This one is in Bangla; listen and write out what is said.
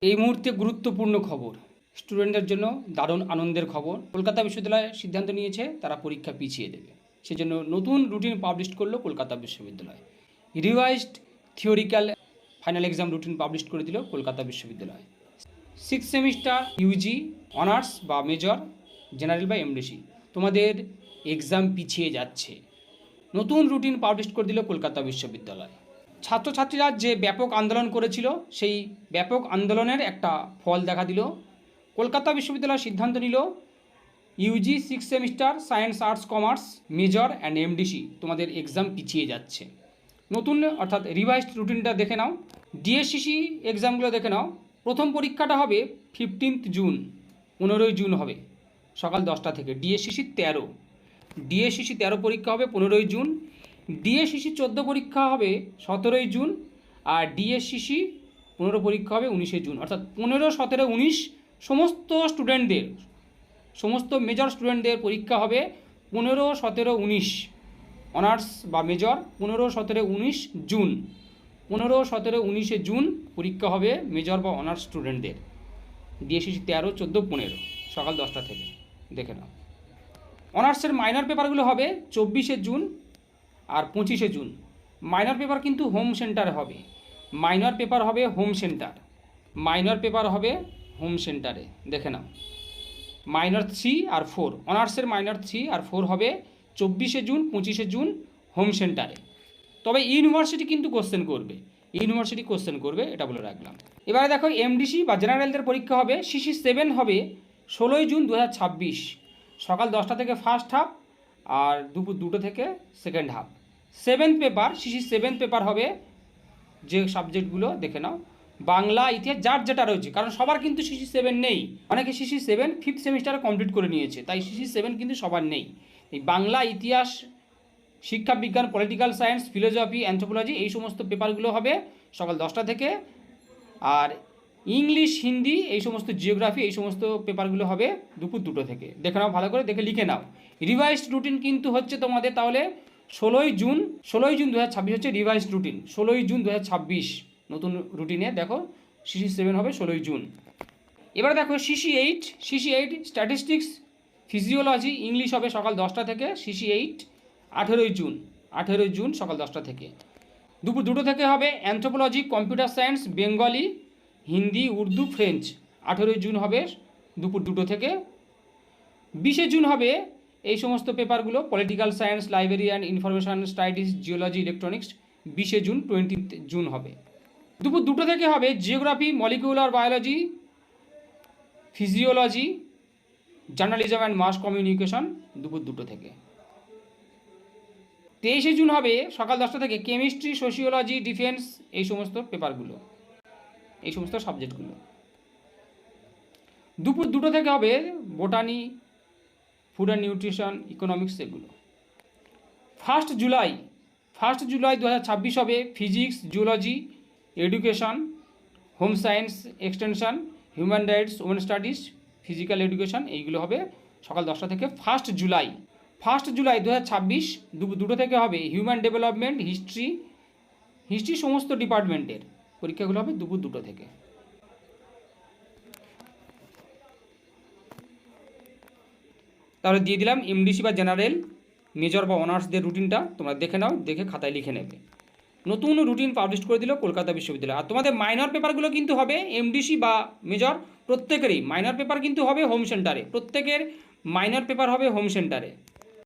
এই মুহূর্তে গুরুত্বপূর্ণ খবর, স্টুডেন্টদের জন্য দারুণ আনন্দের খবর। কলকাতা বিশ্ববিদ্যালয় সিদ্ধান্ত নিয়েছে তারা পরীক্ষা পিছিয়ে দেবে। সেজন্য নতুন রুটিন পাবলিশ করলো কলকাতা বিশ্ববিদ্যালয়। Revised theoretical final exam routine publish করে দিল কলকাতা বিশ্ববিদ্যালয়। 6th সেমিস্টার ইউজি অনার্স বা মেজর, জেনারেল বা এমডিসি, তোমাদের এক্সাম পিছিয়ে যাচ্ছে। নতুন রুটিন পাবলিশ করে দিল কলকাতা বিশ্ববিদ্যালয়। ছাত্রছাত্রীরা যে ব্যাপক আন্দোলন করেছিল, সেই ব্যাপক আন্দোলনের একটা ফল দেখা দিল। কলকাতা বিশ্ববিদ্যালয় সিদ্ধান্ত নিল UG 6th semester science arts commerce major and MDC তোমাদের এক্সাম পিছিয়ে যাচ্ছে। নতুন অর্থাৎ রিভাইজড রুটিনটা দেখে নাও। ডিএসসিসি এক্সামগুলো দেখে নাও। প্রথম পরীক্ষাটা হবে 15th জুন, 15ই জুন হবে সকাল 10টা থেকে। ডিএসসিসি 13 পরীক্ষা হবে 15ই জুন। ডিএসসিসি 14 পরীক্ষা হবে 17ই জুন। আর ডিএসসিসি 15 পরীক্ষা হবে 19শে জুন। অর্থাৎ 15, 17, 19 সমস্ত স্টুডেন্টদের, সমস্ত মেজর স্টুডেন্টদের পরীক্ষা হবে 15, 17, 19 অনার্স বা মেজর 15, 17, 19 জুন। 15, 17, 19শে জুন পরীক্ষা হবে মেজর বা অনার্স স্টুডেন্টদের। ডিএসসিসি 13, 14, 15 সকাল 10টা থেকে দেখে নাও। অনার্সের মাইনর পেপারগুলো হবে 24শে জুন আর 25শে জুন। মাইনর পেপার কিন্তু হোম সেন্টারে হবে। মাইনর পেপার হবে হোম সেন্টারে দেখে নাও। মাইনর 3 আর 4, অনার্সের মাইনর 3 আর 4 হবে 24শে জুন, 25শে জুন হোম সেন্টারে। তবে ইউনিভার্সিটি কিন্তু কোশ্চেন করবে, এটা বলে রাখলাম। এবারে দেখো এমডিসি বা জেনারেলদের পরীক্ষা হবে সিসি 7 হবে 16ই জুন 2026 সকাল 10টা থেকে ফার্স্ট হাফ আর দুপুর 2টো থেকে second half. 7th paper, CC 7 paper হবে যে সাবজেক্টগুলো দেখে নাও, বাংলা, ইতিহাস, যার যেটা রয়েছে, কারণ সবার কিন্তু সিসি 7 নেই। অনেকে সিসি 7 5th সেমিস্টারে কমপ্লিট করে নিয়েছে, তাই সিসি 7 কিন্তু সবার নেই। এই বাংলা, ইতিহাস, শিক্ষা বিজ্ঞান, পলিটিক্যাল সায়েন্স, ফিলোসফি, অ্যানথ্রোপোলজি এই সমস্ত পেপারগুলো হবে সকাল 10টা থেকে। আর ইংলিশ, হিন্দি, এই সমস্ত জিওগ্রাফি, এই সমস্ত পেপারগুলো হবে দুপুর 2টো থেকে। দেখে নাও, ভালো করে দেখে লিখে নাও। রিভাইজড রুটিন কিন্তু হচ্ছে তোমাদের তাহলে 16ই জুন 2026 হচ্ছে রিভাইজড রুটিন। 16ই জুন 2026 নতুন রুটিনে দেখো সিসি 7 হবে 16ই জুন। এবার দেখো সিসি 8 স্ট্যাটিস্টিক্স, ফিজিওলজি, ইংলিশ হবে সকাল 10টা থেকে। সিসি 8 18ই জুন সকাল 10টা থেকে। দুপুর 2টো থেকে হবে anthropology, computer science, Bengali, Hindi, Urdu, French. 18ই জুন হবে দুপুর 2টো থেকে। 20শে জুন হবে এই সমস্ত পেপারগুলো, political science, library and information studies, geology, electronics. 20শে জুন 20th জুন হবে। দুপুর 2টো থেকে হবে geography, molecular biology, physiology, journalism and mass communication দুপুর 2টো থেকে। 23শে জুন হবে সকাল 10টা থেকে কেমিস্ট্রি, সোশিওলজি, ডিফেন্স, এই সমস্ত পেপারগুলো, এই সমস্ত সাবজেক্টগুলো। দুপুর 2টো থেকে হবে botany, food and nutrition, economics, এগুলো। 1 জুলাই 2026 হবে physics, geology, education, home science, extension, human rights, women studies, physical education, এইগুলো হবে সকাল 10টা থেকে 1 জুলাই 2026 দুপুর 2টো থেকে হবে হিউম্যান ডেভেলপমেন্ট, হিস্ট্রি সমস্ত ডিপার্টমেন্টের পরীক্ষাগুলো হবে দুপুর 2টো থেকে। তাহলে দিয়ে দিলাম এমডিসি বা জেনারেল, মেজর বা অনার্সদের রুটিনটা, তোমরা দেখে নাও, দেখে খাতায় লিখে নেবে। নতুন রুটিন পাবলিশ করে দিল কলকাতা বিশ্ববিদ্যালয়। আর তোমাদের মাইনর পেপারগুলো কিন্তু হবে এমডিসি বা মেজর প্রত্যেকেরই মাইনর পেপার কিন্তু হবে হোম সেন্টারে, প্রত্যেকের মাইনর পেপার হবে হোম সেন্টারে।